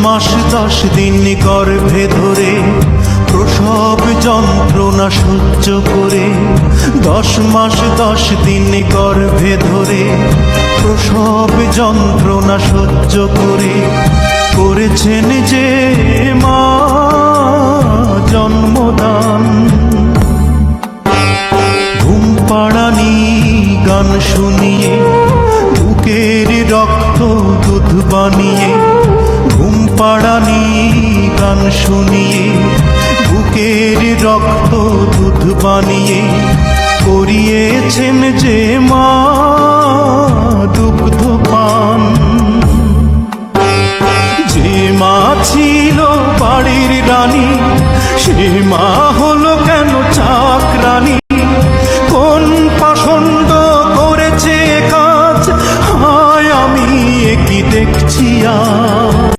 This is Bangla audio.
মাস 10 দিন গর্ভে ধরে প্রসব যন্ত্রণা সহ্য করে, 10 মাস 10 দিন গর্ভে ধরে প্রসব যন্ত্রণা সহ্য করে করেছেন যে মা জন্মদান। ঘুম পাড়ানি গান শুনিয়ে বুকের রক্ত দুধ বানিয়ে, ঘুম পাড়ানি গান শুনিয়ে বুকের রক্ত দুধ বানিয়ে করিয়েছেন যে মা দুগ্ধ পান। যে মা ছিল বাড়ির রানী সে মা হলো কেন চাকরানী? কোন পাষণ্ড করেছে কাজ হায় আমি কি দেখছি আজ?